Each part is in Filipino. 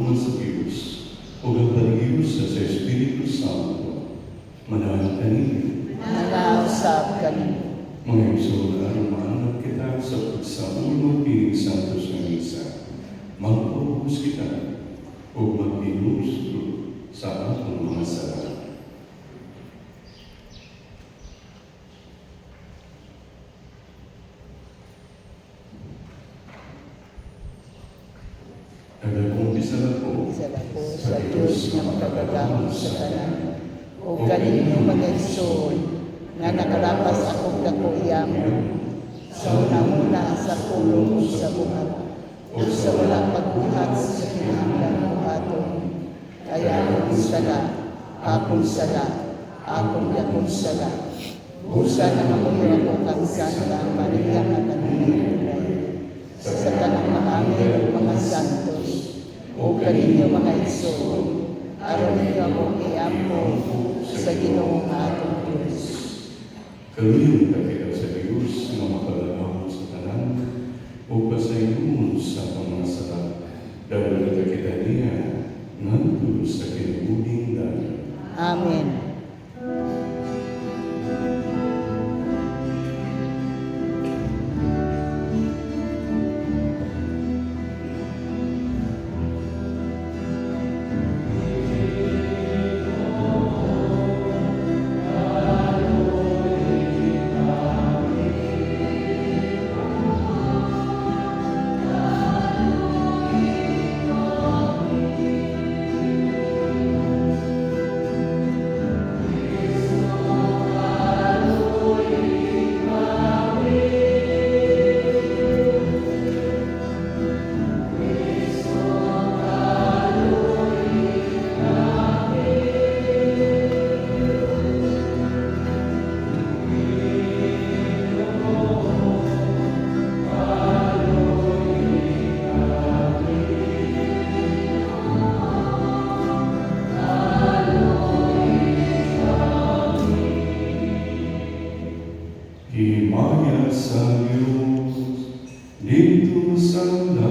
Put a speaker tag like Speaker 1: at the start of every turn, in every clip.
Speaker 1: mo sa Diyos, o ang pag-ius sa Espiritu Santo, manahan kaninyo.
Speaker 2: Nanausap kami.
Speaker 1: Mga isola, rumanap kita sa ulo ng Santos ng Isa. Magpapos kita o mag-inusto sa atong mga sala. Nagagumpisala po
Speaker 2: Sa Diyos na makagagamit sa tanan. O kaninyo mga igsoon, nga nakarapas akong dakuyamo, sa una-una sa pulong sa buhat, o sa walang pagbuhat sa kinahanglan mo aton. Kaya akong sala, akong yakong sala. Busa na mamuyo ako kang Santa Maria Magdalena, sa tanang mga anghel at mga santos, o kaninyo mga igsoon, aron niyo akong iampo sa Ginoong atong Diyos.
Speaker 1: Kami kakita sa Diyos na makalagaw sa tanan o pasayun sa mga sala. Dahil kakita niya nandun sa kinubing dahil.
Speaker 2: Amen.
Speaker 1: Himaya sa Diyos dito sa langit.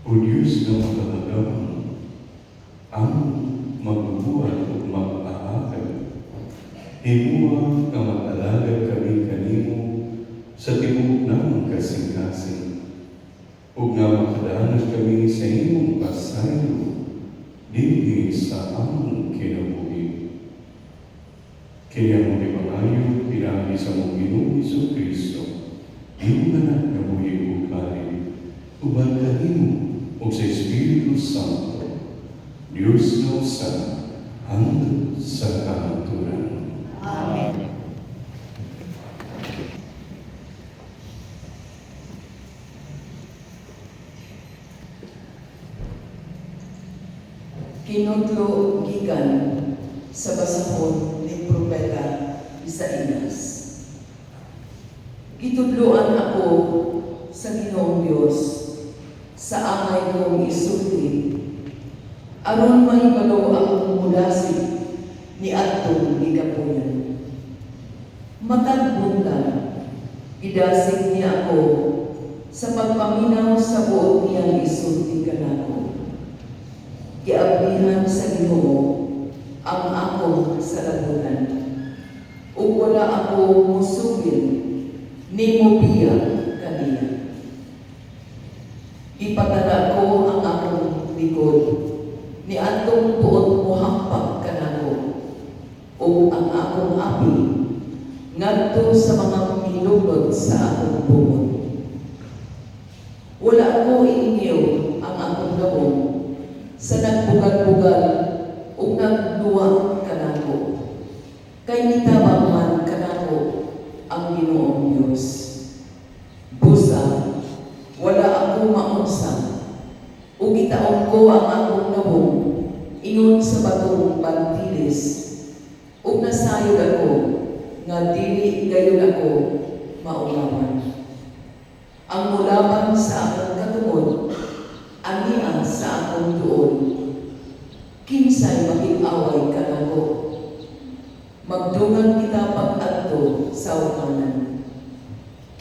Speaker 1: O Diyos na makatagawang ang magbubuhat o mag-aakal, himuha ka mag-alagad kami kanimo sa tibok ng kasing-kasing, ug nga makadanas kami sa imong pasayo dinhi sa among kinabuhi. Kaya mo maayo pinagi sa mong Ginoong Kristo, iyong anak na buhay ukali, uban kahimo o sa Espiritu Santo, Diyos na usa, hanggang sa kahatulan.
Speaker 2: Amen.
Speaker 3: Kinudlo gikan sa basahon ni Propeta Isaías. Gitudloan ako sa Ginoong Diyos sa angay kong isulti, aron mahibalo akong mulasig ni atong gigapunan. Matagbuntag, idasig niya ako sa pagpaminaw sa buot niyang isulti kanako. Giablihan sa Ginoo ang akong salabutan. Ug wala ako musugil ni mobiya kaniya. Ipadala ko ang akong likod ni atong buot mohampak kanako ug ang akong api ngadto sa mga milunod sa akong bungod. Wala ko iingiw ang akong gabong sa nagbugal-bugal o nagduwa kanako. Kay nitabang man kanako ang Ginoong Diyos. Busa, wala ako maunsa. O gitaon ko ang akong nabong ingon sa batong bantilis. O nasayod ako nga dili gayon ako maulawan. Ang mulaban sa akong katungod ania sa akong duol, kinsay makig-away kanako. Magdungan kita pag-adto sa umanan.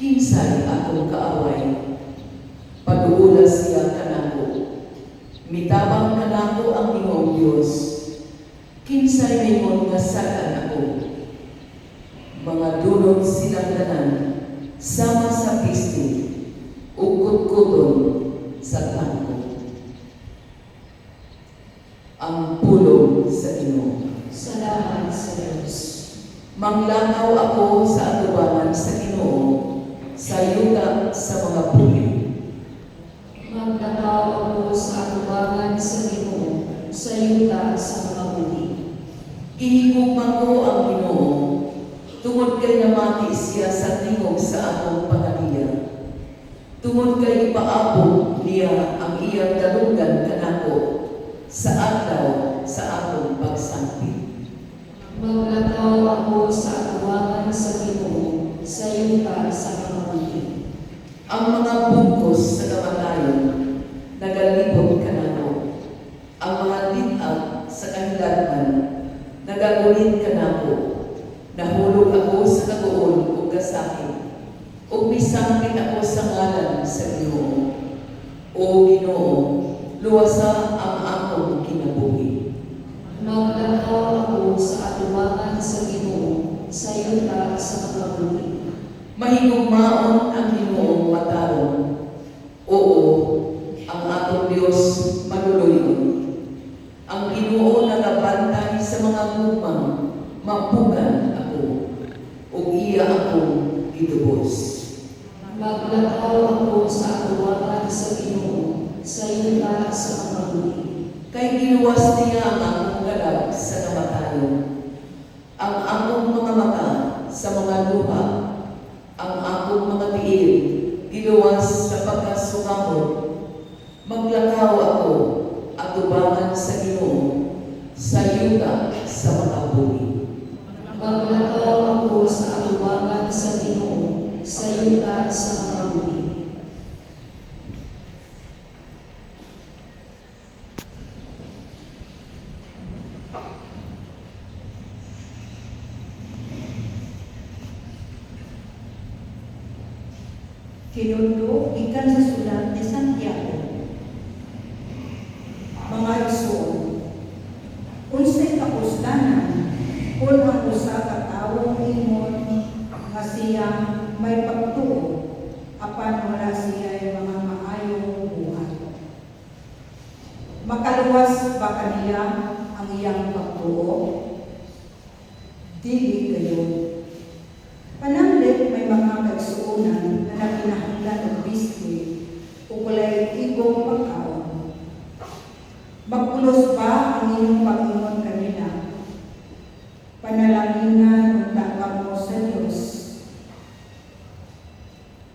Speaker 3: Kinsay akong kaaway, paduulas siya kanako. Mitabang kanako ang Ginoong Diyos, kinsay mingon nga sagan ako. Mga dulot sinaglanan, sama sa piste, ukot-kuton sa tangko. Ang pulong sa Ginoo.
Speaker 4: Salamat sa Diyos.
Speaker 3: Manglakaw ako sa atubangan sa Ginoo, sa yuta sa mga puwi.
Speaker 4: Maglakaw ako sa atubangan sa Ginoo, sa yuta sa mga buli.
Speaker 3: Ihigugma ko ang Ginoo, tungod kay namati siya sa tingog sa akong pangaliya. Tungod kay ipaabot niya ang iyang dalungan kanako sa adlaw sa akong pagsampi.
Speaker 4: Maglakaw ako sa atubangan sa Ginoo, sa yuta sa mga buli.
Speaker 3: Ang mga bungkos sa kamatayon nagalibot kanako. Ang mga litag sa kahilagman nagagulit kanako. Nahulog ako sa kagoon o kasakit. O misampit ako sa ngalan sa Ginoo. O Ginoo, luwasa ang akong kinabuhi.
Speaker 4: Maglakaw ako sa atubangan sa Ginoo, sa yuta sa mga buli.
Speaker 3: Mahigugmaon ang Ginoong mataron. Oo, ang atong Diyos maluluyon. Ang Ginoo nagabantay sa mga gumang, mapugan ako, o iya akong gitubos.
Speaker 4: Maglakaw ako sa atubangan sa Ginoo, sa yuta sa mga buli.
Speaker 3: Kay giluwas niya ang akong galag sa kamatayon, ang akong mga mata sa mga luha, ang akong mga tiil, giluwas sa pagkasukamot. Maglakaw ako, atubangan sa Ginoo, sa yuta sa mga buli.
Speaker 4: Maglakaw ako sa atubangan sa Ginoo, sa yuta sa mga buli.
Speaker 5: Kinudlo ikan sa sulat ni Santiago. Mga igsoon, unsay kapuslanan kung ang usa ka tawo ingon nga siya may pagtuo apan wala siya mga maayong buhat. Makaluwas ba kaniya ang iyang pagtuo? Dili kayo.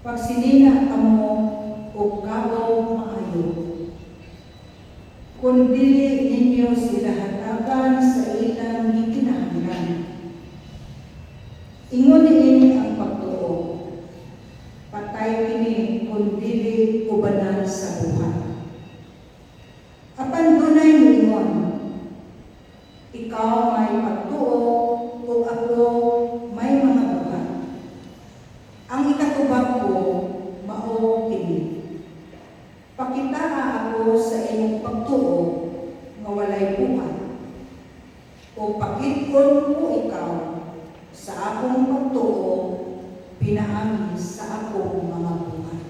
Speaker 5: pagsinina kamo o kabaw maayo. Kung dili ninyo sila hatagan sa ilang gikinahanglan. Ingon niini ang pagtuo. Patay kini kung dili ubanan sa buhay. Apan dunay moingon, ikaw may pagtuo o ako may mga buhat. Ang ikatubag ko, mao kini. Pakitaa ako sa imong pagtuo nga walay buhat. O pakit-on ko ikaw sa akong pagtuo pinaagi sa akong mga buhat.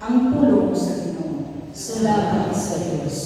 Speaker 5: Ang pulong sa Ginoo.
Speaker 4: Salamat sa Diyos.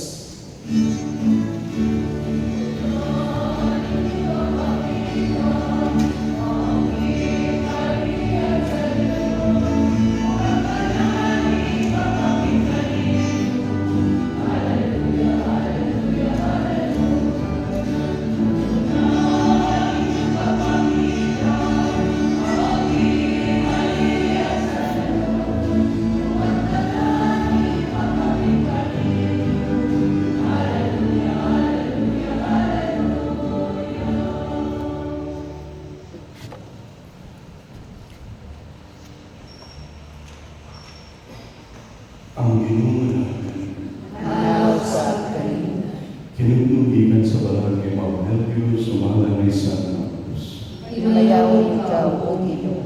Speaker 1: Ang Ginoo
Speaker 2: Manaw sa kanina.
Speaker 1: kinugnugikan sa balang kay Maunelio sumala ng San Marcos.
Speaker 2: Imayaw ikaw o Ginoo.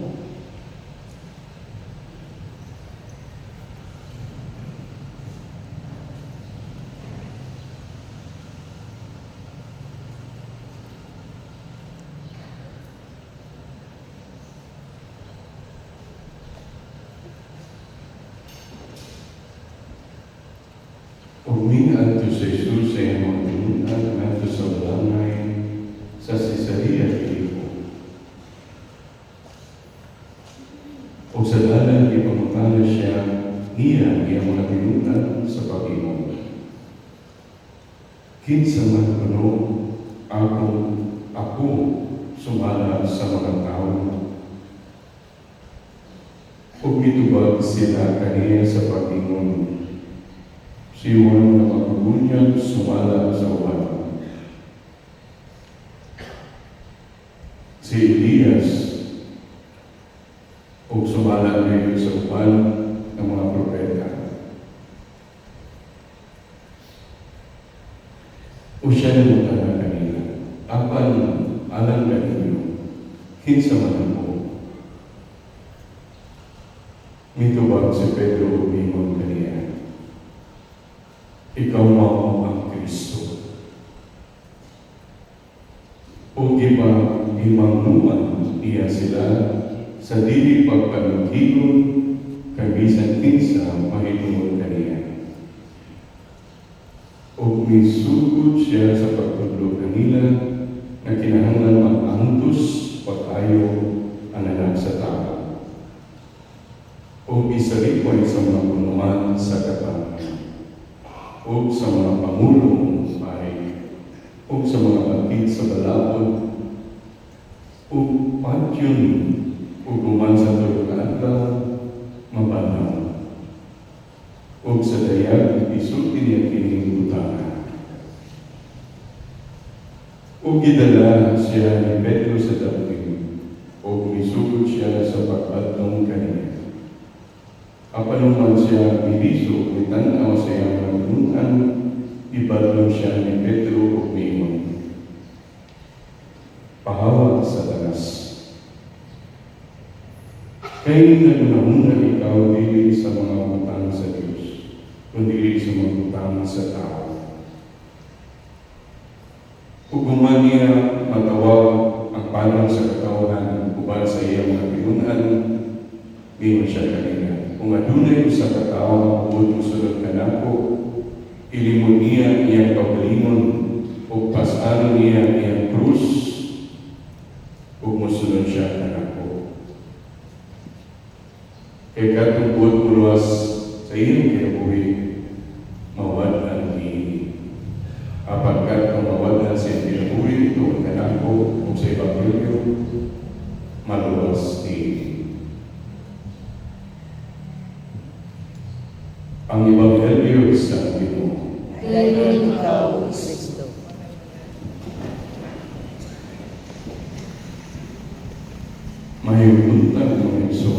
Speaker 1: Umingat to sa Jesus sa iyong mga at sa balangay sa Cesarea Filipo. O sa dalan ipamutala siya niya iyang mga pinunan sa Panginoon. Kinsa man kuno ako sumala sa mga tao. Ug mitubag sila kaniya sa Panginoon. Si Juan na magbubunyag sumala sa uwan. Si Elias o sumala ngayon sa uwan ng mga propeta. O siya na mutala kanila, apan alam na ninyo, kinsa man ako. Mitubag si Pedro umingon kaniya. Ikaw mao ang Kristo. O imangnuman iya sila sa dili pagpanughigon kay bisan kinsa mahitungod kaniya. O misugod siya sa pagtudlo kanila na kinahanglan mag-antos pag-ayo ang anak sa tao. O isalipoy sa mga punuan sa katawan. O sa mga pangulong ay o sa mga batid sa balawod o patyon o guman sa tulog-adlaw mabanaw o sa dayag isulti niya kining butana o gidala siya ni Pedro sa dapig o misugod siya sa pagbatong kaniya. Apanuman siya biliso, itanaw sa iyang manunan, ibalong siya ni Pedro o Mimon. Pahawak sa tanas. Kaya nagunahuna ikaw dili sa mga utang sa Diyos, kundi sa mga utang sa tao. Hukuman niya matawag ang palang sa katawanan, ubal sa iyang mga pinunan, Mingon siya kanina, kung adunay sa katao ang buod musulod kanako, ilimon niya iyang kaugalingon, o pasanon niya iyang krus, o musulod siya kanako. Kaya katong buod muluwas sa iyong kinabuhi, mawadlan ni apagkat kung mawadlan sa iyong kinabuhi, ito ang kanako, o sa Ebanghelyo, maluwas pagluwas ni ang Ebanghelyo sa Ginoo.
Speaker 2: Dahil ikaw, Kristo.
Speaker 1: May buntag ng Iso.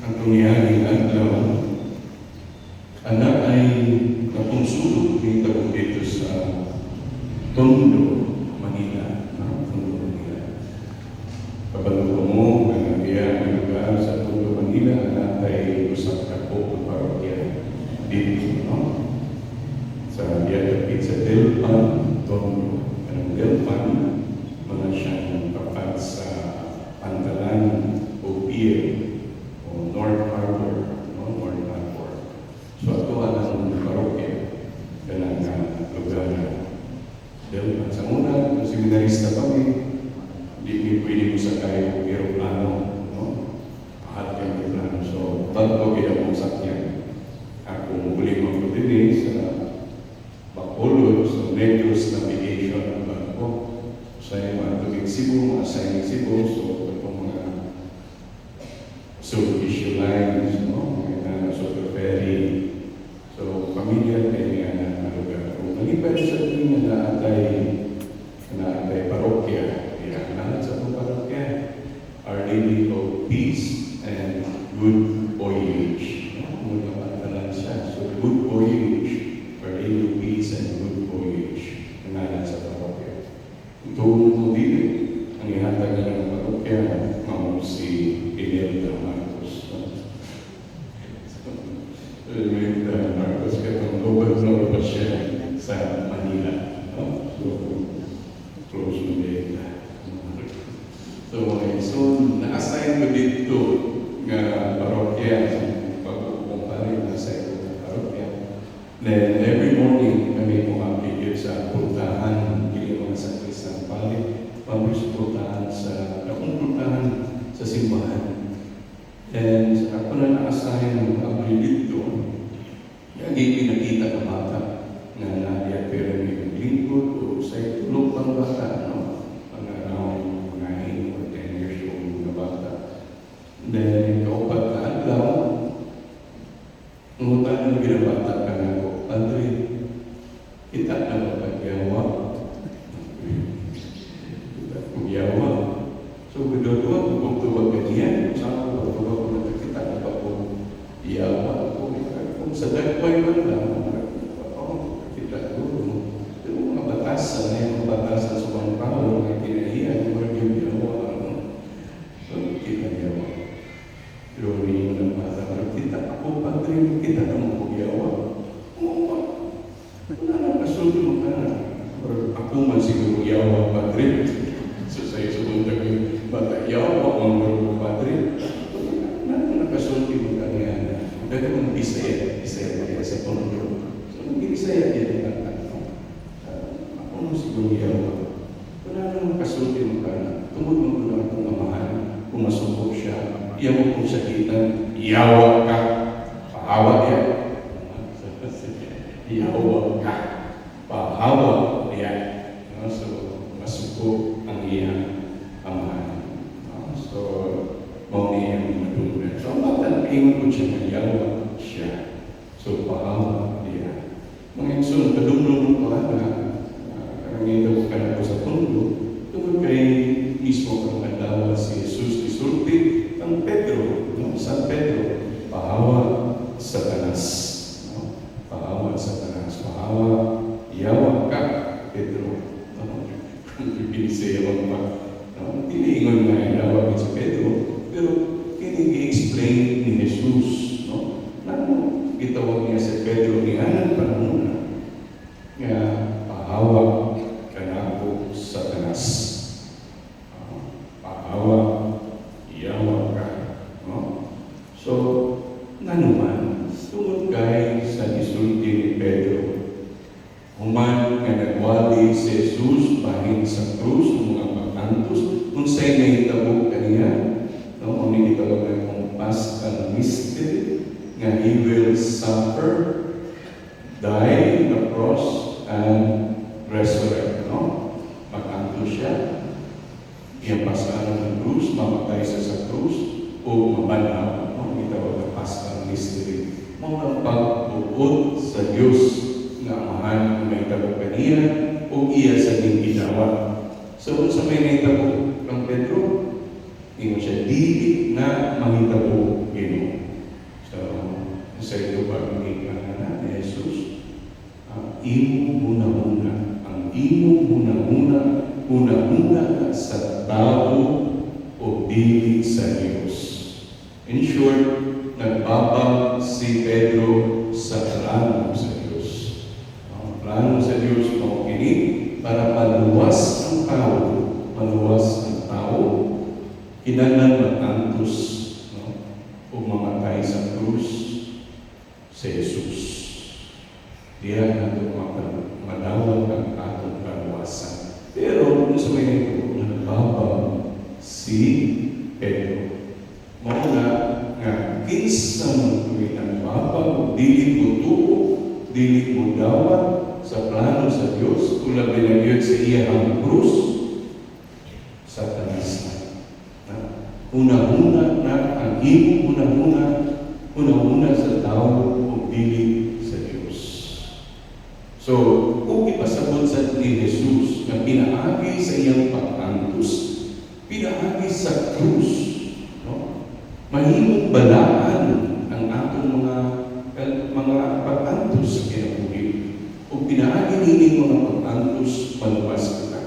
Speaker 1: Ang tungyari adlaw, anak ay napunsulog ni Tabog dito sa Tondo, Manila. Tondo, Manila. Kabalo mo, nga biya ang lugar sa Tondo, Manila, anak ay usap ka po ang parokya dito, no? Sa biya kapit sa Delpan, Tondo. Ang Delpan, mga siyang tapat sa Pantalan o Pier o North Harbor, no? North Harbor. So ito ang parokya ganang lugar na Delpan. Sa una, kung seminarista kami, hindi pwede mo sakay ng aeroplano, no? Mahal yung aeroplano. So, bago kita mong sakyan, ako muli magpapili sa Bacolod, sa Negros Navigation ng barko. Sa mga tubig Cebu, mga Sailing Cebu, so itong mga Sulpicio lines, no? Mga super ferry. So, pamilya kaya nga lugar. Kung nalipan sa tingin na atay parokya, lahat sa itong parokya, Our Lady of Peace and Good Voyage. Muna pantalan siya. So, Good Voyage, Our Lady of Peace and Good Voyage. Nangalan sa parokya. Ito mo dito, ang ihatag na ng parokya, mamu si Imelda Marcos. Imelda Marcos, katong gobernador pa siya sa Manila. So, close to Imelda. So, na-assign ko dito nga parokya, pag-kumpare na-assign ko ng parokya. Then, every morning, kami pumapigil sa puntahan, hindi mga sa Kristang Pali, pumapigil sa puntahan sa simbahan. And ako na na-assign ng abri dito, lagi pinakita ng bata na nadiya pero may lingkod o sa tulog pang bata, no? Around mga 8 or 10 years old na bata. Then, kaupat na adlaw, ngutan ng binabata ka na ako, Padre, kita na ba pagyawa? Kita pagyawa. So, bidodwa, pagtubag ganyan, sama pagtubag ko na kita na ba po iyawa? Kung sa dagpay man lang, kita ko, yung mga batasan, yung mga batasan sa mga pao, mga kinahiyan, yung mga yawa, so, kita yawa. Pero hindi mo ng bata, kita ako, Padre, kita na mo yawa. Wala na kasunod mo ka na. Ako man siguro yawa, Padre. So sa'yo subuntag yung bata, yawa, ang mo, Padre. Wala na kasunod mo ka nga na. Dahil kung Bisaya sa Tondo. So kung Bisaya yan ang bata. Ako man siguro yawa. Wala na kasunod mo ka na. Tungod mo ko lang kung amahan, kung masubok siya, iyan mo kung sakitan, yawa ka, pahawa yan. Yawa ka, pahawa yan. So, masuko ang iyang amahan. So, mauni ang matulad. So, ang bata, ingon ko siya na yawa siya. So, pahawa yan. Mga insun, kadumdum ko na, karangin ka na po sa Tondo, tungkol kay mismo ang adawa si Jesus isulti ang Pedro, no? San Pedro, pahawa Satanas. No? Pahawa Satanas. Pahawa, yawa ka, Pedro. Kung pinisayawan pa. No? Tiniingon nga yung dawa si Pedro, pero kini-explain ni Jesus. No? Nano, itawag niya si Pedro, ihanan pa muna. Nga, pahawa ka na po Satanas. Pahawa, yawa ka. No? So, nanuman, tungod kay sa isulti ni Pedro, human nga nagwali si Jesus bahin sa krus ng mga pagkantos, kung sa'y nahitabo kaniya, no? Kung nahitabo na kung Paschal mystery, nga He will suffer, die in the cross, and resurrect. No? Pagkantos siya, iyang mamatay sa krus o mabanaw, gitawag na Paschal Mystery. Mga pagbuod sa Diyos nga amahan may tabo kaniya o iya sa ning ginawa. So sa may nahitabo kang Pedro, hindi siya dili na mahitabo Ginoo. So sa ito ba ni Jesus, imo muna-muna, ang imo muna-muna sa tao o dili sa Diyos. In short, nagbabag si Pedro sa plano sa Diyos. Ang plano sa Diyos kini para maluwas ang tao, kinahanglan matantos, o mamatay sa krus sa Jesus. Diyan natin madawag ang atong kaluwasan. Pero kung sa may nagbabag si Pedro, mauna nga kinsa man tuwing nagbabag, dili mo tuo, dili mo dawat sa plano sa Diyos, tulad binagyan sa iyang krus, Satanas na. Una-una na ang imo una-una sa tao o dili sa Diyos. So, kung ipasabot sa ni Jesus na pinaagi sa iyang pag-antos, pinaagi sa krus, mahimong balaan ang atong mga pag-antos sa kinabuhi. O pinaagi nini mga pag-antos, maluwas kita.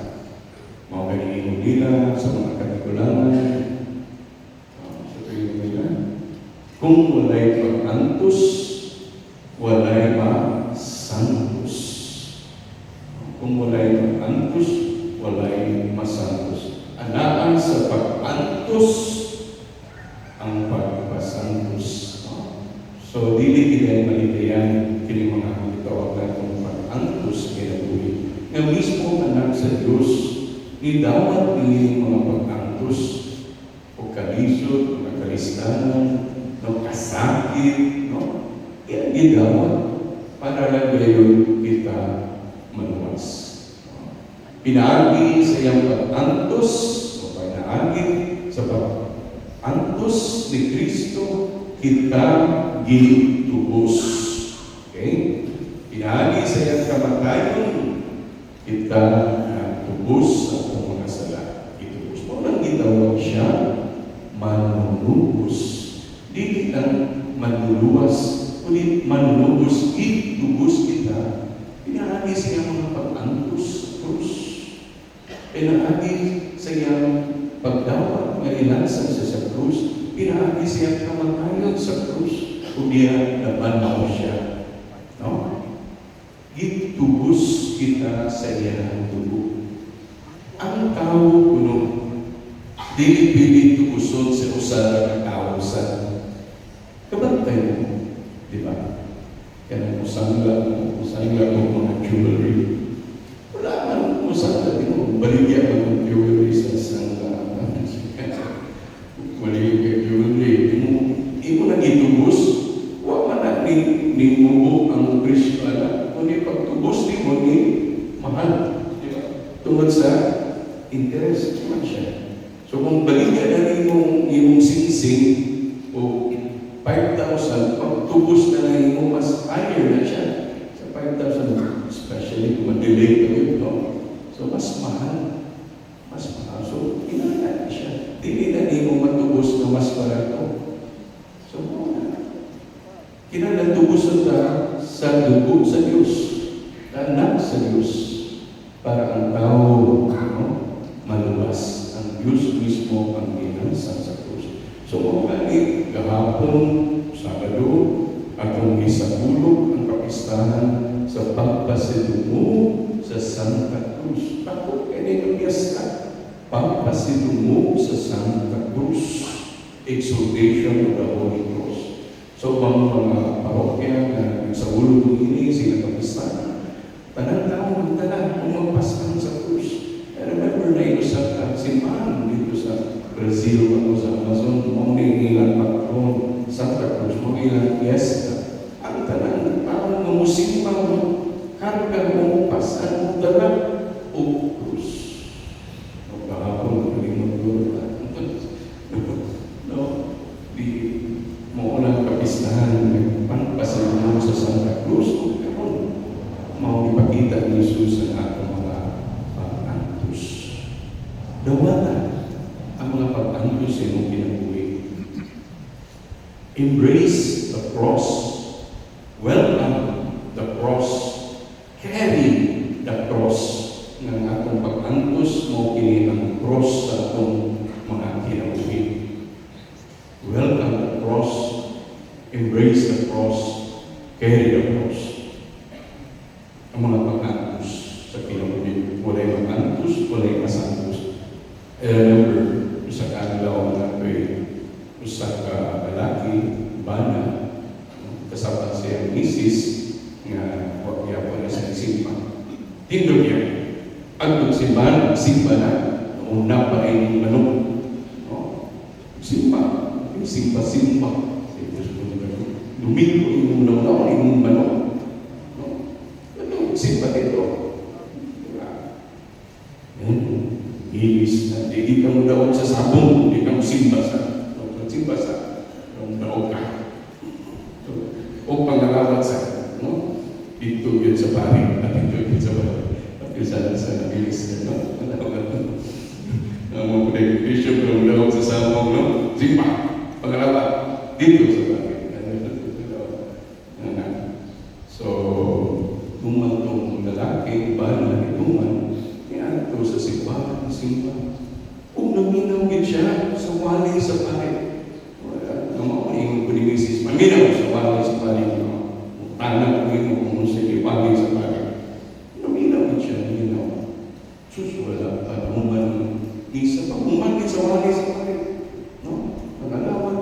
Speaker 1: Mga kaningin nila sa mga katigulangan, sa tuwing nila, kung walay pag-antos, walay masantos. Kung walay pag-antos, walay masantos. Anaan sa pag-antos, ang pagpasantos. So, dili kita malitayan kini mga tawag natong pag-antos kinabuhi. Nga mismo anak sa Diyos, nidawat ni mga pag-antos o kalisod, o kalistanan, no kasakit, no? Yan gidawat para lang gayon kita maluwas. Pinaagi sa iyang pag-antos, o pinaagi sa pag-antos ni Kristo, kita gitubos. Okay? Pinaagi sa iyang kamatayon, kita tubos sa itong mga sala. Itubos. Walang gitawag siya manunubos. Dili lang manluluwas, kundi manunubos, itubos kita. Pinaagi sa iyang mga pag-antos sa krus. Pinaagi sa iyang pagdawat na ilansan sa krus. Pinaagi sa iyang kamatayon sa krus. Kung diya nabanaw siya. No? Gitubos kita sa iyang tubo. Ang tao kuno, dili-pili tubuson sa usa ka tao sa kabantay mo, di ba? Kaya usangla mo mga jewelry. Wala man usangla mo, baligya mo jewelry sa sangla. Baligya jewelry, imo na gitubos, wa man na ni mubo ang presyo ala, kundi pagtubos ni mo ni mahal. Tungod sa interest man siya. So kung baligya na imong singsing o 5,000, pagtubos na lang imong mas higher na siya sa 5,000, especially kung ma-delay ka no? So mas mahal. Mas mahal. So kinahanglan siya. Dili na imong matubos na mas barato. So kinahanglan tubuson ta sa dugo sa Diyos, anak sa Diyos, para ang tao maluwas. Ang Diyos mismo ang ginansan sa krus. So, mga gahapon, Sabado, atong isagulog ang kapistahan sa pagpasidungo sa Santa Cruz. Ako, kaya ng piyesta, pagpasidungo sa Santa Cruz, exaltation of the Holy Cross. So, mga parokya na nagsagulog ini, sila kapistahan, tanang tao magtala, umagpasan sa krus. I remember na ito sa simbahan dito sa Brazil, ako sa Amazon, mga ilang patron, Santa Cruz, mga ilang fiesta. Ang tanang tao mamusimba mo, karga mo, pasan mo, dala, o krus. Magkahapon, magaling magduro. pag-anto sa imong kinabuhi. Embrace the cross. Welcome the cross. Carry the cross. Nga atong pag-antos mo kini ang cross sa atong mga kinabuhi. Welcome the cross. Embrace the cross. Carry the cross. Ang mga pag-antos sa kinabuhi. Walay mag-antos, walay kasantos. I remember, sa kanila na usa ka lalaki, bana, kasama siya misis, nga wag niya po na siya simpa. Tindog niya, ang simba na, una pa rin manok. No? Simpa. Lumiko yung nauna, yung manok. No? Ano, simpa dito. Ilis na, hindi ka mo daog sa sabong, hindi ka mo simba sa daog ka. O pangalamat sa, no? Dito yun sa pari, at dito yun sa pari. At yun sa nabilis na, no? Ang mga pinag-bishop na mo daog sa sabong, no? Simba, pangalamat, dito sa pari. So, tumang lalaki, bala, ituman, niya ito sa simba. Kung naminaw gid siya sa wali sa pari. Ang pinimisis, maminaw sa wali sa pari. Tanak mo kung sa wali sa pari. Naminaw gid siya, naminaw. Wala pa naman. Isa pa umangin sa wali sa pari. No? Pagalawan.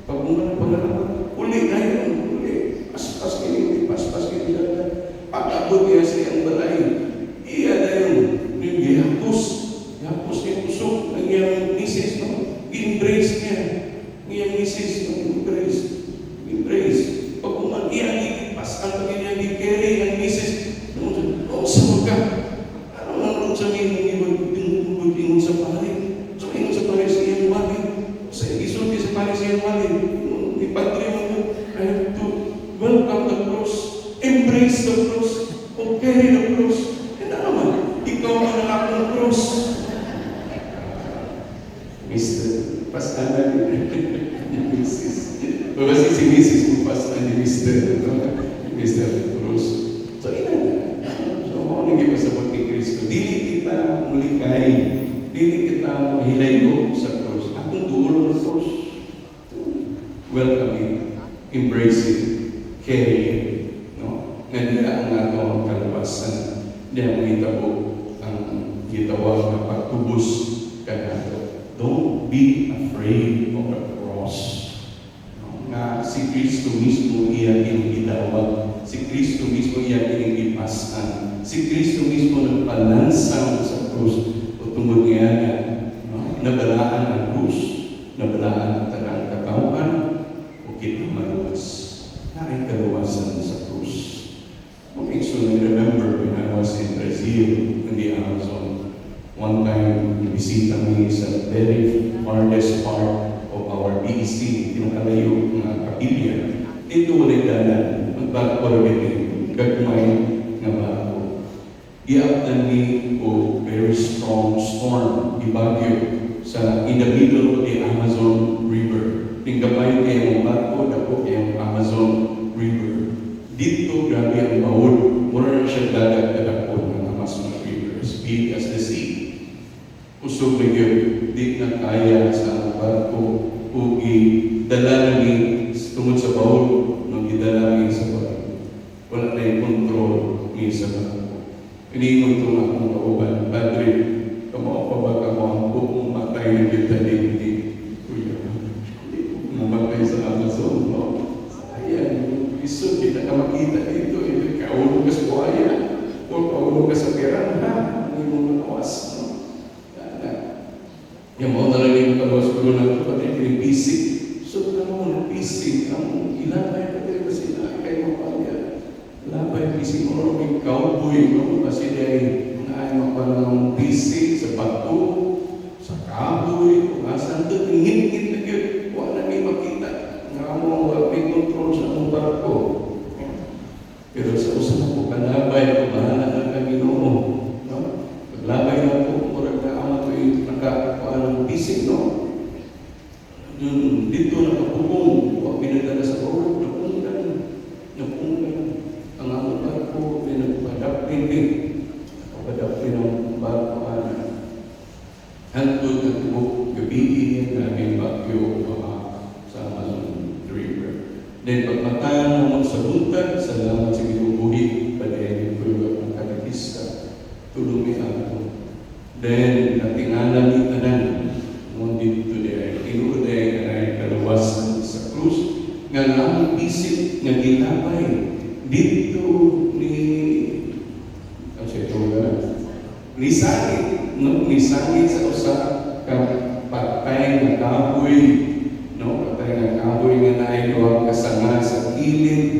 Speaker 1: Pagalawan. Uli na yun. Paspas kayo. Pag-abot niya siyang balay. Iya na yun. Yapos niya pusok ng iyang misis, no? Embrace niya. Iyang misis, no? Embrace. Pag iyang ipas, ang iyang i-carry, ang misis, saan ka? Ano nang sa ingon sa pari? So, ingon sa pari sa iyang wali. Sa isulti sa pari sa iyang wali. Ipadre mo yun. I have to welcome the cross. Embrace the cross. O carry the cross. Kaya naman, ikaw ang nakakong cross. Mr. Pasana ni Mrs. Babasi si Mrs. mo Pasana ni Mr. Mr. Cruz. So, ina na. So, ako nang ipasabot ni Cristo. Dili kita mulikay. Dili kita mahilay ko sa cross. Akong dulo ng cross. Welcome it. Embrace it. Carry it. No? Nga ang atong kalabasan. Diyan ang itabo ang gitawag na pagtubos kanato. Don't be afraid of the cross. No? Nga si Kristo mismo iya gitawag. Si Kristo mismo iya ginipasan. Si Kristo mismo nagpalansang sa krus. O tungod niya na nabalaan ang krus. Nabalaan ang tanang katawan. O kita maluwas. Na ay kaluwasan sa krus. Okay, so I remember when I was in Brazil, in the Amazon, one time, bisita mi sa very farthest part of our BEC, tinakalayo ng kapilya. Dito ulit dalan, magbago rin gagmay nga bago. Iaptan ni o very strong storm, ibagyo, sa in the middle of the Amazon River. Tinggabay kayong bago, dako kayong Amazon River. Dito, grabe ang bawod. Mura na siya dagat-dagakon ng Amazon River, as big as the sea. Usog na yun, di na kaya sa barko, ugi, dala na ni, tungod sa bawod, nung idala ni sa barko. Wala na yung control ni sa barko. Iniingon ito nga akong kauban, Padre, kamo pa ba ka mo ang buong matay na kita hindi? Kuya, hindi ko mamatay sa Amazon, no? Ayan. Iso, kita ka makita dito, kaulog ka sa buhaya, o kaulog ka sa piranha, hindi mo manawas, no? Yung mga nalalim ka ba sa gulo na ito, pati yung pisik. So, naman, pisik, ang ilabay pa rin kasi na kayo mapalya. Ilabay, pisik mo, may cowboy, no? Kasi dahil ay mapalang pisik sa bato, sa kahoy, kung asan ito, ngit-ngit na yun, wala may makita. Nga mo, may control sa mong barko. Pero sa usan po, kalabay, kumahala na kami noon. No? Paglabay na po, murag na ama ito yung nakakuha ng pisik, no? dito nakapugong, huwag pinadala sa bawat, napunggan. Ang among barko, pinagpadapin din. Padapin ang barko hantod na tubok gabi na aming bagyo sa Amazon River. Then pagmatayan mo sa buntag, salamat sa ginubuhi, padayon ko ang katekista, tulungi ako. Then natingalan ni tanan, mo dito ay tinuod ay kaluwasan sa krus, nga aming isip nga ginapay dito nisangit sa usa ka patay nga kahoy, no? Patay nga kahoy nga naay duha ka sanga sa kilid,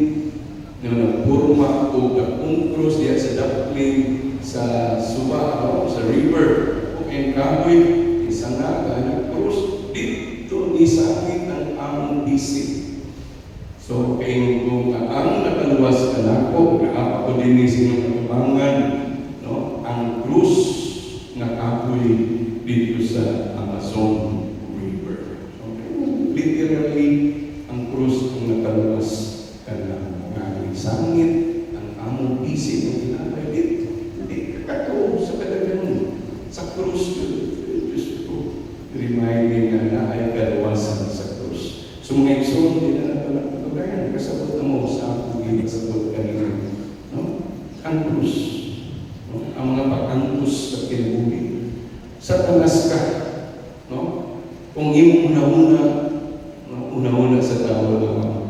Speaker 1: no, nagpurma o kapungkros diya sa daplin sa suba, no? Sa river. O ang kahoy isanga ka nagkrus dito nisangit ang among isip. So kay kung ang nakaluwas ka nako, nga ako din ni sinyong katubangan, no? Ang krus nga kahoy dito sa Amazon River. Okay. Literally, ang krus ang nakaluwas ka na nga sangit ang among isip ng ginapay dito. Hindi kato sa kadaganon. Sa krus, Diyos ko, reminding na ay kaluwasan sa krus. So mga igsoon, hindi na napalagpagayan. Kasabot na mo sa akong ginasabot kanina. No? Ang krus. No? Ang mga pag-angkus sa kinabuhi. Satanas ka. No? Kung imo una-una sa tao lang.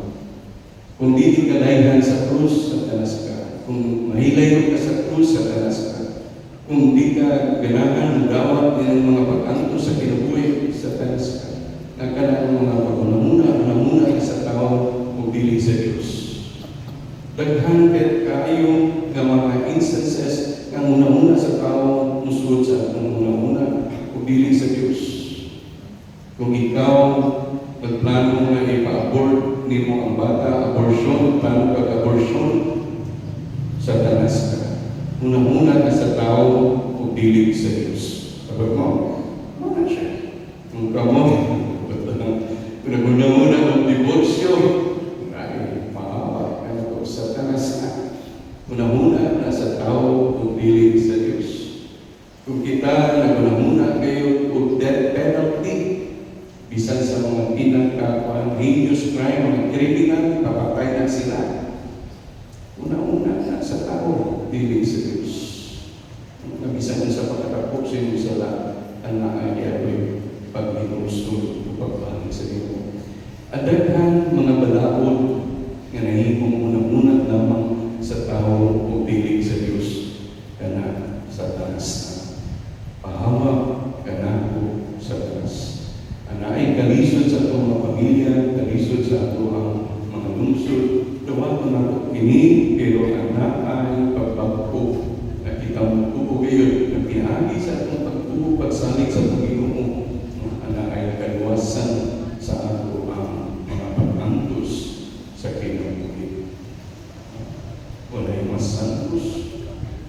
Speaker 1: Kung di ka layhan sa krus, satanas ka. Kung mahilayo ka sa krus, satanas ka. Kung di ka ganahan, dawat din ang mga pag-angkus sa kinabuhi, satanas ka. Nagkala ang mga pag-una-una ka sa tao o dili sa Diyos. Daghan kayo nga mga instances nga una-una sa tao musulod sa atong una-una o dili sa Diyos. Kung ikaw nagplano nga ipa-abort nimo ang bata, abortion, plano pag-abortion, satanas ka. Una-una ka sa tao o dili sa Diyos. Sabi mo, mga siya. Kung kamo, una-una ng diborsyo, ay maawa ka na satanas ka. Una-una na sa tao o dili sa Diyos. Kung kita naguna-una kayo o death penalty, bisan sa mga pinagkakuan, heinous crime, mga kriminal, papatay na sila. Una-una na sa tao, dili sa Diyos. Bisan sa pagkatapos sa inyo sila, ang naayari pag-hinusod o pagpahal sa inyo. Adaghan mga balaod nga nahimong una-una lamang sa tao o dili sa Diyos, kana sa taas na. Pahawa kana ko sa taas. Anaay kalisod sa atong mga pamilya, kalisod sa atong mga lungsod, tuwa ko na ko kini, pero anaay pagpagpo na kita magpupo kayo, na pinagi sa atong pagpupo, pagsalig sa Panginoon, anaay kaluwasan sa ato ang mga pag-antos sa kinabuhi. Walay mas santos,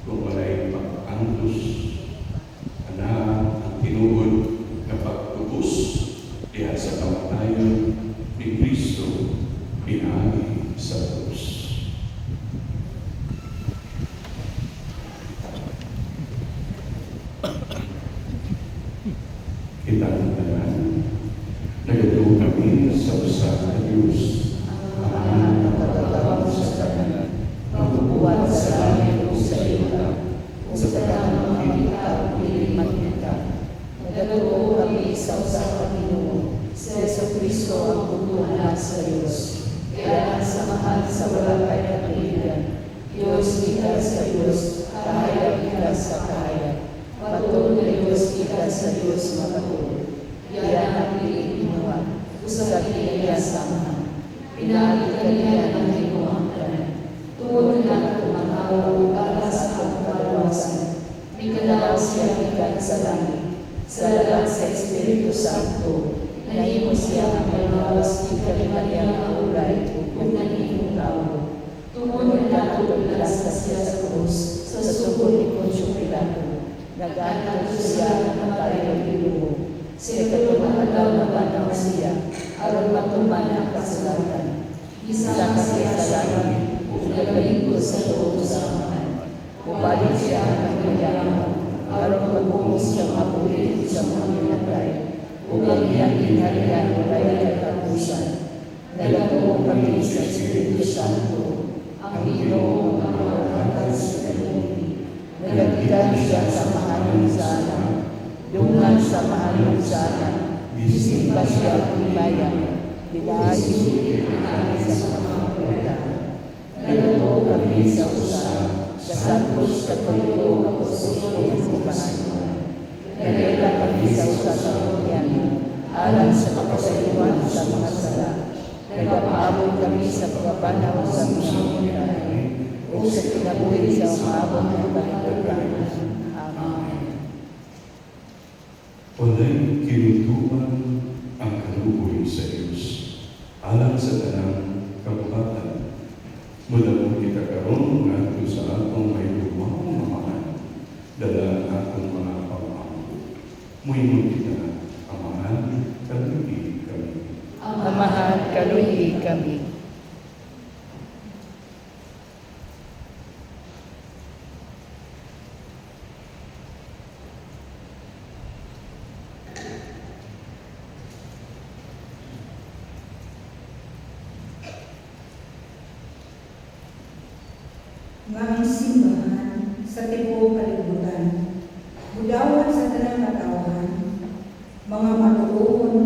Speaker 1: kung walay pag-antos, ang tinuod na pagtubos diha sa kamatayon ni Kristo, pinagi sa krus. Kita ang tanan, nagatuo kami sa usa ka Diyos, ang nakatawag sa tanan, magbubuhat sa langit o sa ila, sa tanan ng makita o makita. Nagatuo kami sa usa ka Ginoo, si Jesucristo ang bubuhat sa Diyos. Kaya ang samahan sa wala kay kaibigan, Diyos kita sa Diyos, kahayag kita sa kahayag. Patulong na Diyos kita sa Diyos makatulong. Yan ang piliinuan, usag niya samahan. Pinagi kaniya ng hinuang kanan. Tuon na tumatawa para sa akong kaluwasan. Mikalaw siya ikan sa langit. Sa lagang sa Espiritu Santo, nahimo siya ang malawas ni Kalimaria ang ulay kung nanihong tao. Tuon na tulas na siya sa krus sa sugod ni Poncio Pilato. Nag-aanad siya ng matay ng Ginoo. Sila katumatalaw na banaw siya
Speaker 4: aron matuman ang kasalanan. Isa ka kasalanan, nagabing ko sa loob sa amahan. Ubalik siya ang kanyang aron magbuhos siya mabulit sa mga minatay. Upang iyang inhalian walay katapusan. Nagatuo kami sa Espiritu Santo, ang Ginoo ang mawawatan sa kalubi. Nagagitan siya sa mahalong sana, dungan sa mahalong sana, bisimba siya kumaya, bilayo namin sa mga puta. Nagatuo kami sa usa, sa Santos Katoliko Apostoliko Simbahan. Nagala kami sa usa sa Pugyan, alang sa kapasayuan sa mga sala. Nagpaabot kami sa pagpanaw sa mga mutay, o sa kinabuhi sa umabot ng kalikutan. Amen.
Speaker 1: Walay kinutuan ang kaluboy sa Diyos, alang sa tanang kabukatan. Mula po kita karon nga sa atong may lumang mamahan, dala ang atong mga pamamahal. Muhimong kita, Amahan, kalubi kami.
Speaker 2: Amahan, kaluhi kami.
Speaker 5: Ngayong simbahan sa tibuok kalibutan, budawat sa tanang katawhan, mga matuon,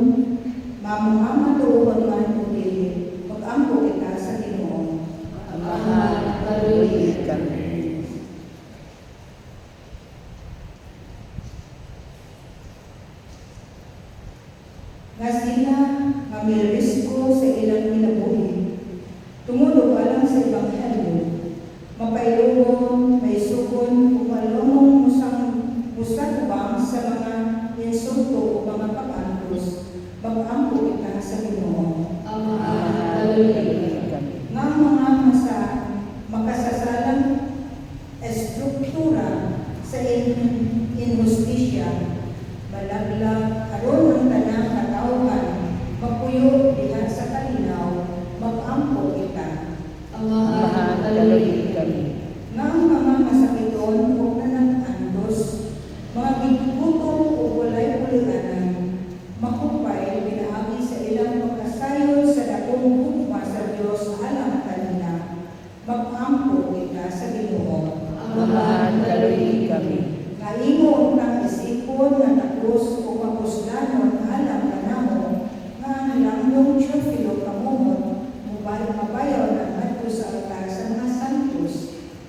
Speaker 5: mga matuon man o dili, mag-ampo kita sa Ginoo.
Speaker 2: Amahan, kaluhi kami.
Speaker 5: Nga sila nga may risko sa ilang kinabuhi, tungod alang sa Ebanghelyo, mapailugon, may sugon, umalomong musagubang sa mga insulto o mga pag-antos, mag-ampo kita sa Ginoo.
Speaker 4: Amahan, kaluhi
Speaker 2: kami.
Speaker 5: Nga mga makasasalang estruktura sa inhustisya, malaglag, aron ang tanang katawhan, magpuyo diha sa kalinaw, mag-ampo kita.
Speaker 2: Amahan, kaluhi kami.
Speaker 5: Nga ang mga masakiton o nanag-andos, mga gigutom o walay puliganan, makupay binaagi sa ilang pagkasayon sa dakong hukma sa Diyos alang kanina, mag-ampo kita sa Ginoo.
Speaker 2: Amahan, kaluhi kami.
Speaker 5: Nga imo ang isipon nga tapos o kapuslanon alang kanamo, nga ang langdong Teofilo kamumot, mabayaw na adto sa altar sa mga santos,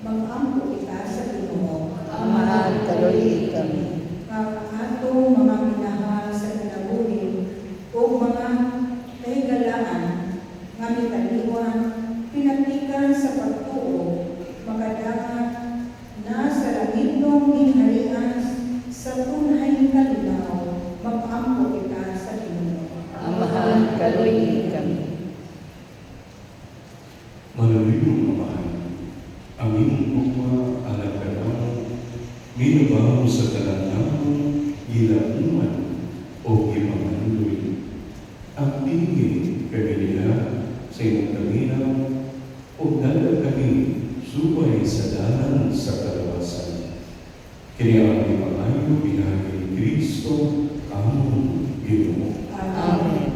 Speaker 5: mag-ampo kita sa Ginoo.
Speaker 2: Amahan, kaluhi kami.
Speaker 5: Nga atong mga minahal sa kinabuhi o mga kahigalaan nga mitaliwan, pinatikan sa pagtuo, makadangat na sa langitong ginharian sa tunay kalinaw, mag-ampo kita sa Ginoo.
Speaker 2: Amahan, kaluhi kami.
Speaker 1: Manaluyong Amahan, ang iyong bukma alang kanang minabaw sa talanang ilaungan o ipamandoy. Ang tingin kami nila sa iyong kalinaw o dala kami subay sa dalan sa kalawasan. Kaya ang ipangayo binagi ni Kristo ang Ginoo.
Speaker 2: Amen.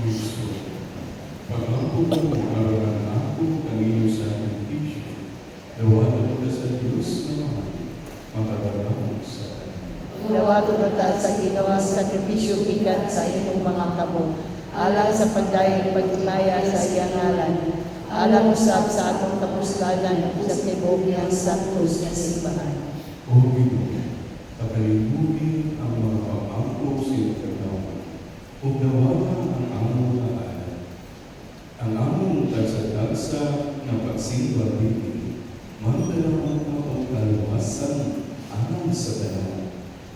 Speaker 1: Kristo, pag-ampo mo araw ako kanino sa benepisyo, nawala ka sa Diyos na mahal, makatarang sa Kanya.
Speaker 2: Nawato na ta sa ginawang sakripisyo bigat sa iyong mga kamo, alang sa pagdayang pagtimaya sa iyang ngalan, alang usab sa atong kapuslanan sa tibuok niyang santos nga simbahan.
Speaker 1: O Ginoo, pakalibutin ang mga pag-ampo sa iyong kagawa, o gawaran ang among naalan. Ang among tagsa-tagsa na pagsimba din, magdalaman akong kaluwasan alang sa tanan.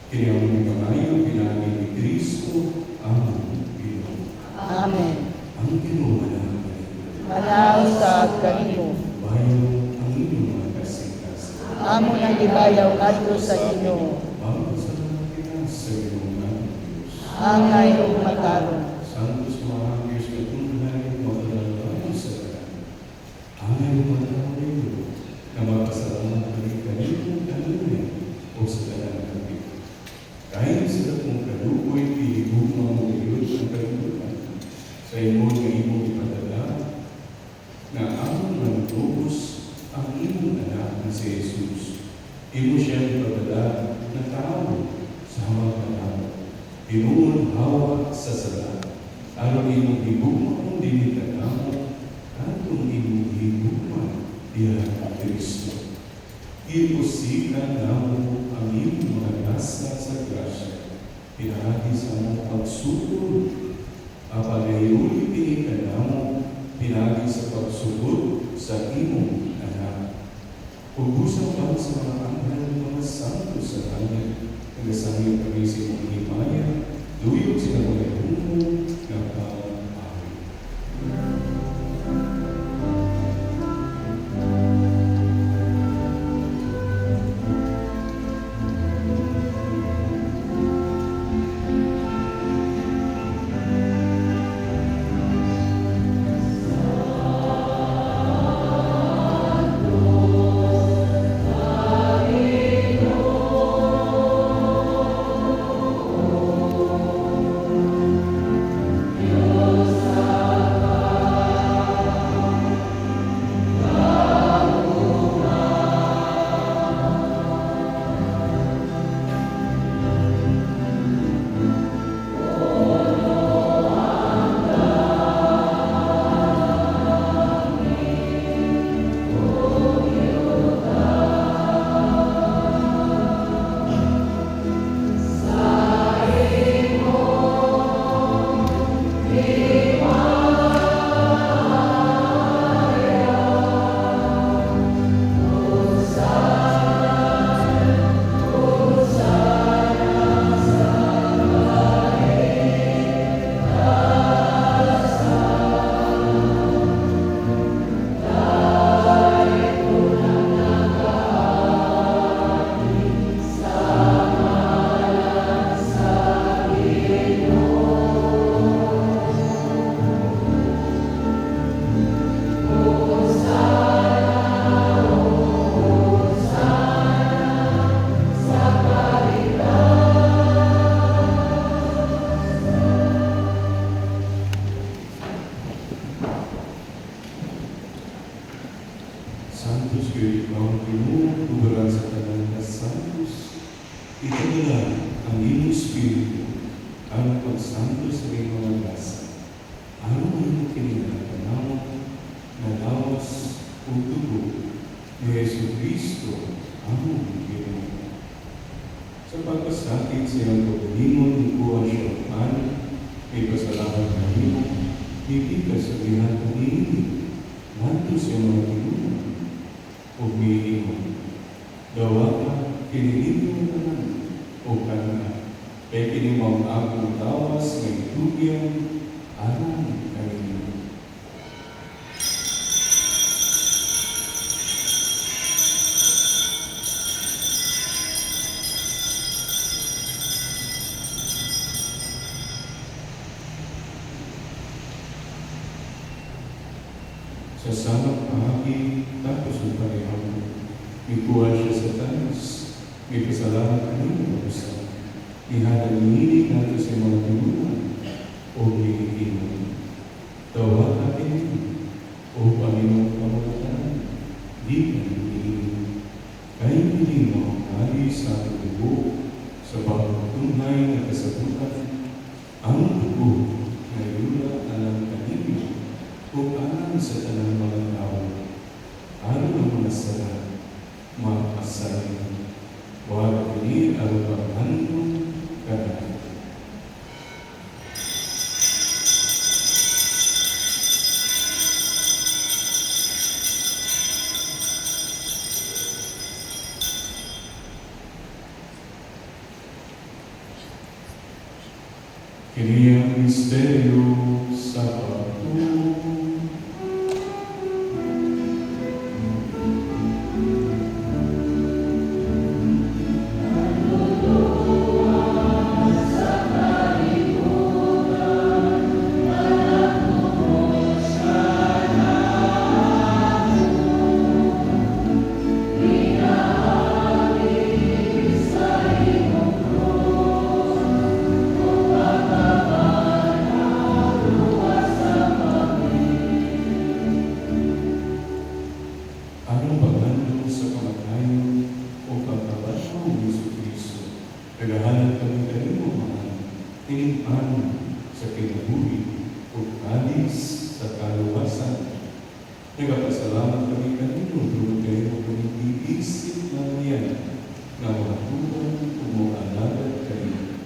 Speaker 1: Kaya ang kamayo pinagi ni Kristo ang Ginoo.
Speaker 2: Amen.
Speaker 1: Ang Ginoo manang
Speaker 2: Manaw sa kanimo.
Speaker 1: bayo ang inyong mga kasing-kasing.
Speaker 2: Amo na gibayaw adto sa Ginoo.
Speaker 1: Magpasalamat kita sa inyong mga Diyos.
Speaker 2: Angay ug makaron.
Speaker 1: Santos mga Diyos na tunay magdalaman sa tanan. Angay magdalaman na magpasalamat kami kanino kanino o sa tanan kami. Kahit sa kong kalukoy, pinigugma mo ngayon ang kalimutan sa imong nga imong ipadala na among nagtubos ang imong anak na si Jesus. Imo siyang ipadala na tao sa hamang panahon. Tinuon hawak sa sala. Aron imong higugma kung dinitan mo, atong imong higugma diha ang Kristo. Ipusikan namo ang imong mga grasya sa grasya. Pinahagi sa among pagsugod. Apagayuli pinikan namo, pinahagi sa pagsugod sa imong anak. Ubusan pa sa mga anghel ng mga santo sa langit, nagasamyo kami sa imong himaya, duyog sila mga hungo na pag-awi. Santos Gayud Maong Ginoo, tugaran sa tanan nga santos, itagala ang iyong Espiritu, ang pagsantos sa iyong mga grasya. Ano ang iyong kininatanawag na lawas o dugo ni Yesu Cristo, ang Ginoo. Sa pagpasakit sa iyong paglingon ni Kuha Siyapan, may pasalamat na iyong, hindi ka sa bihan ng iinig, nanto sa iyong mga Ginoo, o minimum. Gawa ka, kinilig mo naman, o kana, kaya kinimang akong tawas ng tubig, alam kanino. Sa samang pahagi, tapos ang parehong, ikuha siya sa tanas, may pasalamat kanino sa ihadang nilig natin sa mga tulungan o hinihingan. Dawa akin, O Panginoong Panginoon, di ka naging. Kaya hindi mo ali sa dugo sa pagtunay na kasabutan, ang dugo na yula alam kanino, kung alam sa tanang mga tao, alam ang mga sara, makasarin, wag ini arubahanong kanan. Kyrie Mysterio Sabatum. Anong paghandong sa kamatayan o pagkabato ng Yesu Cristo, naghahanap kami kanino mga tinimpan sa kinabuhi o alis sa kaluwasan. Nagpapasalamat kami kanino doon kayo kami iisip na niyan na mahatuan o mag-alagad kayo.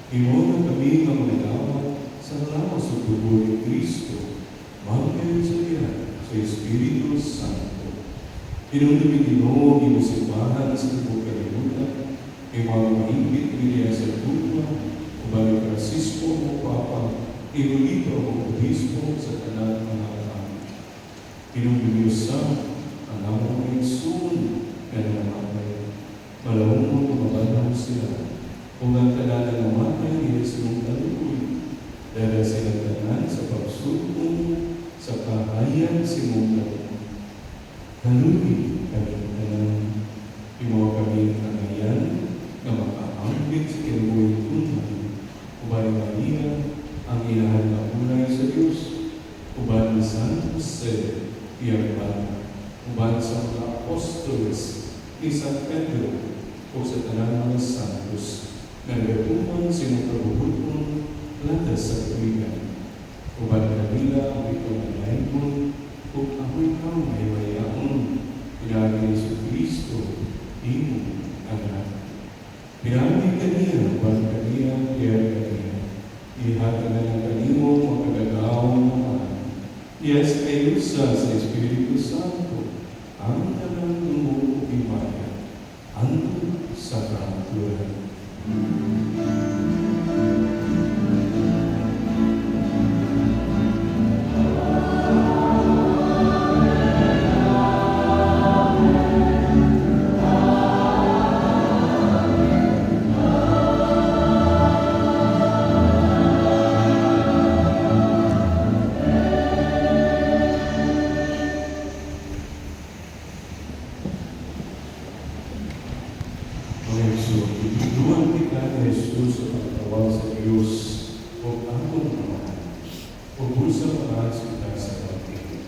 Speaker 1: Himona kami ang magawat sa lawas sa tubo ni Cristo, magkayo sa diyan sa Espiritu Santo. Pinundumin Ginoo, imusimbahan sa buong kalimutan, ay mga mahigit niya sa tuwa, ubali Francisco o Papa, Irulito o Obispo sa tanan mga kami. Pinundumin sa anak mo Yesun na namatay, malawang mo mabanaw sila, kung ang tanan na namatay ni Yesun talukoy, dahil sila tanan sa pagsukong sa kahayan si Mungkal. Haluin kami tanan, imaw kami kanayan na makaambit sa kinabuhay tunay, ubay Maria, ang inahan na unay sa Diyos, ubay ni San Jose, iyang bata, ubay sa mga apostoles, ni San Pedro, o sa tanan mga santos, na nagatuman si mga kabuhutong landas sa tuwigan, ubay kanila ang ito na laibon, kung ako'y may mayaon, pinagi ni Yesu Cristo, imo anak. Pinagi kaniya, buwan kaniya, kaya kaniya. Ihata na ng kanimo, magkagawang mga. Yes, kayo sa Espiritu Santo, ang tanang tumuko imaya, ang sa kamaturan. Tuhan kita Yesus pagkawal sa Diyos o among Ama o bulsa para kita sa pagtingin.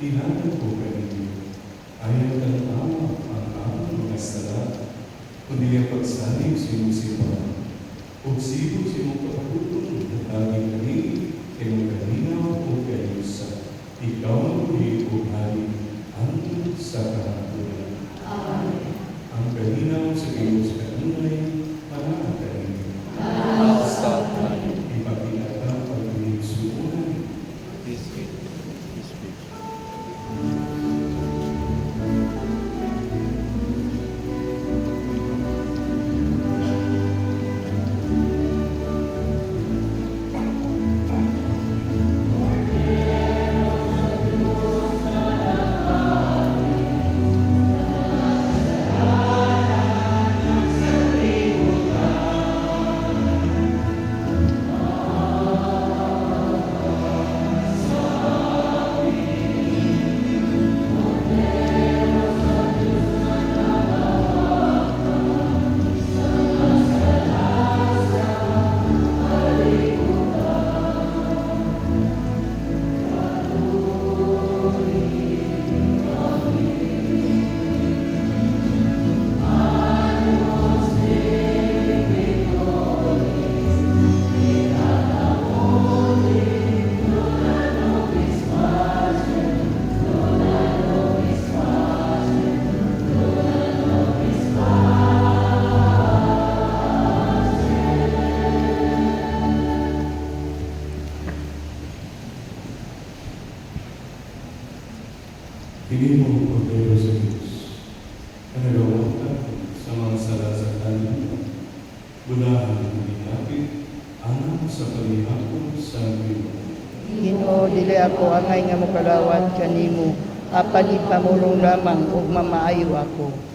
Speaker 1: Ihatag ko kaninyo, ayaw tama ang aming mga sala, kundi ang pagsalig sinusipan. O sibo si mong kapatutong na tanging kami, kay mong kaninaw o kayusa. Ikaw ang uli o hari, hanggang sa kahapon.
Speaker 4: Amen.
Speaker 1: Ang kaninaw sa Diyos kanunay, mananatili. Ipakilala ang aming suunan. Hindi mo pagdero sa Diyos, na nagawa natin sa mga sala sa kanila. Bunahan ang dinapit, anak sa palihapon sa Pilipinas.
Speaker 2: Ginoo dili ako angay nga mokalawan kanimo, apan ipamulong lamang ug mamaayo ako.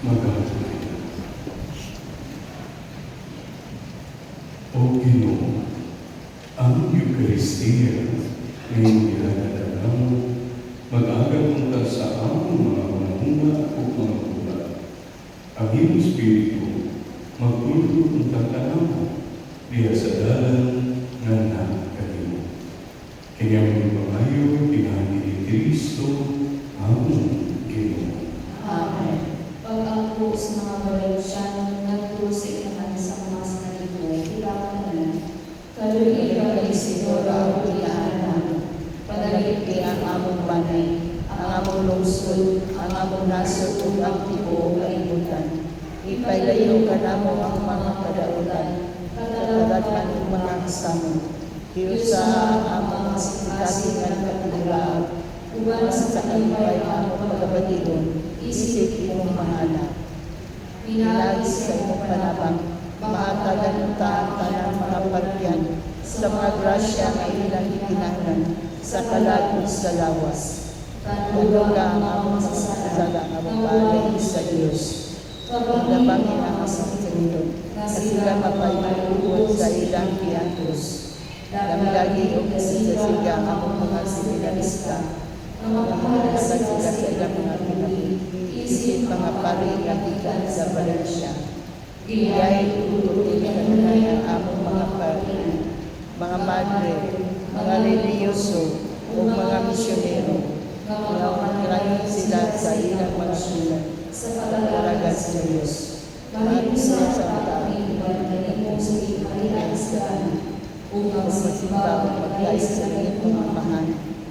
Speaker 1: Magatuloy. O Ginoo, ang Eucharistia ngayong ginadadala mo, mag-agal punta sa among mga manahunga o mga bulag. Ang iyong Espiritu, magtulog punta ka namo, diya sa dalan nga nakakalimu. Kaya mga pangayo, pinahagi ni Kristo, among Ginoo.
Speaker 4: Amen. Pag-ako sa mga Valenciano, nagturo sa ikaman sa mga sanalibuhay, ilawan na lang. Kaluhin ka kay Isidora o ilahanan. Panalig kay ang among banay, ang among lungsod, ang among nasod ug ang tibuok kalibutan. Ipailayo ka namo ang mga kadautan, kadaghan ng mga kasama. Hiusa ang mga sikasigan katilaan, uban sa kalipay ang pagabatigon, isip imong mahala. Pinagi sa imong panabang, maatagan ta ang tanang mga pagyan, sa mga grasya nga ilang itinanglan, sa kalag ug sa lawas. Tanuga ang among sasala nga mabalay sa Dios. Pagdabangin ang among Panginoon, na sila mapayuod sa ilang kiantos. Damdagi o kasisiga ang among mga sibilanista, ang mga sila sa ilang mga pinapili, isip mga pari nga gikan sa Valencia. Iyay tututin kanunay ang among mga pari, mga madre, mga reliyoso, o mga misyonero, mga mangrayon sila sa ilang mga sulat, sa pagkakalaga sa Diyos. Mahiusa sa pag-amin, magdalimong sa ipalihan sa kanya, upang masimba o magdahil sa iyong pamamahan,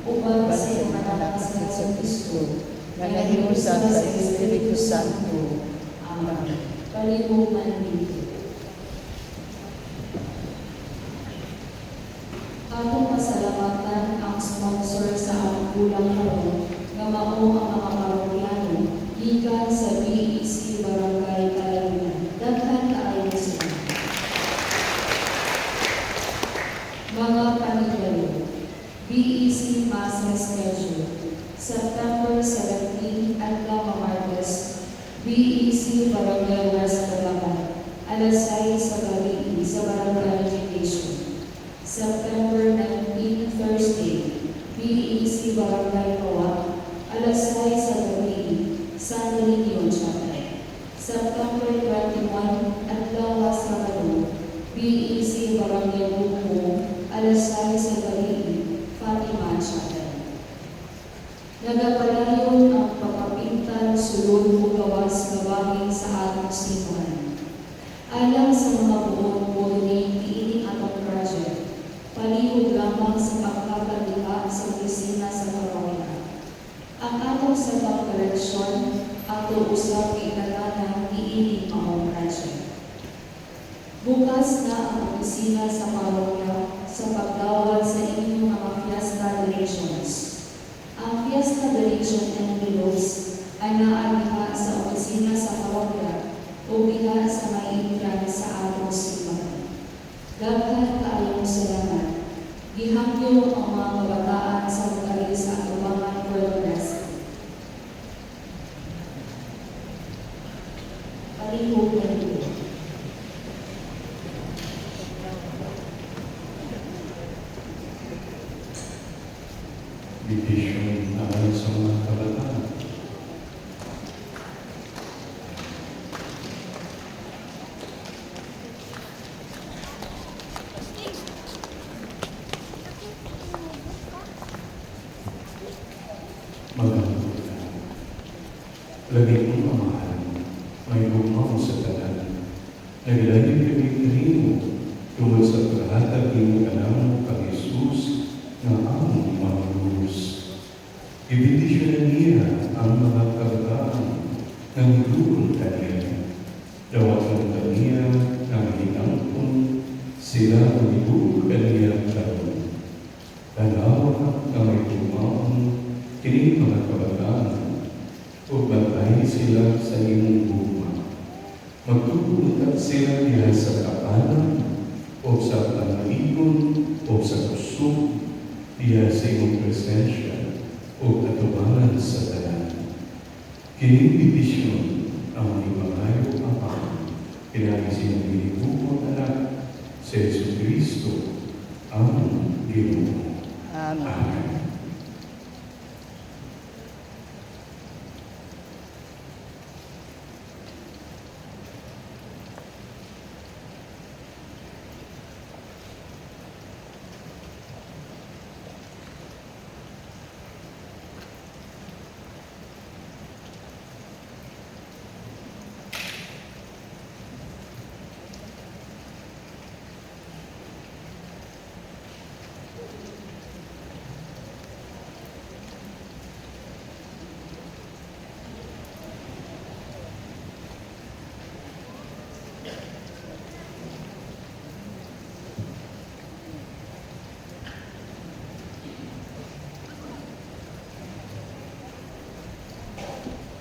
Speaker 4: upang sa iyong anak sa Kristo, na nahiusa sa Espiritu Santo. Amen. Palimuman dito. Atong pasalamatan ang sponsor sa among bulang karon nga mao ang mga parokyano gikan sa BEC Barangay Kalayuan. Daghan kaayo sila. Mga panigalo, BEC Mass Schedule, September 17 at Martes, BEC Barangay West Balaban, alas 6 sa gabi sa Barangay Education. September 19, Thursday, BEC Barangay Kawa, alas 6 sa gabi, San Religion Chapel. September 21, at Sabado, BEC Barangay Buko, alas 6 sa gabi, Fatima Chapel. Nagapalayon ang pagpapintal sulod o gawas gawain sa atong simbahan. Alang sa mga buong donate kiining atong project, palihog lamang sa pagkakaliha sa opisina sa parokya. Ang atong sabang koleksyon, ato usap ilalana kiining ang project. Bukas na ang opisina sa parokya sa pagdawat sa inyong mga fiesta donations. Ang fiesta donation envelopes ay naaliha sa opisina sa parokya o biha sa maiilan sa atong simbahan. Daghan kaayong salamat. Gihangyo ang mga kabataan sa magaling sa atubangan progress. Palihog na dito.
Speaker 1: Bibisyon aral sa mga kabataan. Magandang lagi mong mamahan, may gumawa sa tanan. Naglalim kami kanino, tungkol sa paghatag ng kanang kang Jesus na among mga Diyos. Ibindisyon niya ang mga kabataan ng lulong kaniya. Dawatan kaniya ng hinangkon sila ang lulong kaniya taon. Dalawa na may tumaon kini mga kabataan o bantay sila sa iyong buma. Magtupunta sila diha sa kapanan o sa panaligon o sa kusog diha sa iyong presensya o katubangan sa tanan. Kini bibisyon ang limangayo Ama, kinalisin ng binibukong anak, si Yesu Cristo, ang Ginoo.
Speaker 2: Amen.
Speaker 1: Amen.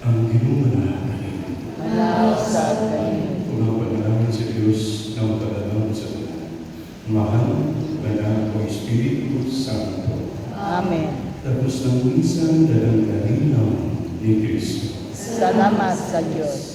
Speaker 1: Ang ginumanahangin,
Speaker 2: Manaw sa kayo.
Speaker 1: kung panalangin sa Diyos na makadalaw sa Tuhan, mahal na o Espiritu Santo.
Speaker 2: Amen.
Speaker 1: Tapos ng minsan dalang kalinaw ni Kristo.
Speaker 2: Salamat sa Diyos.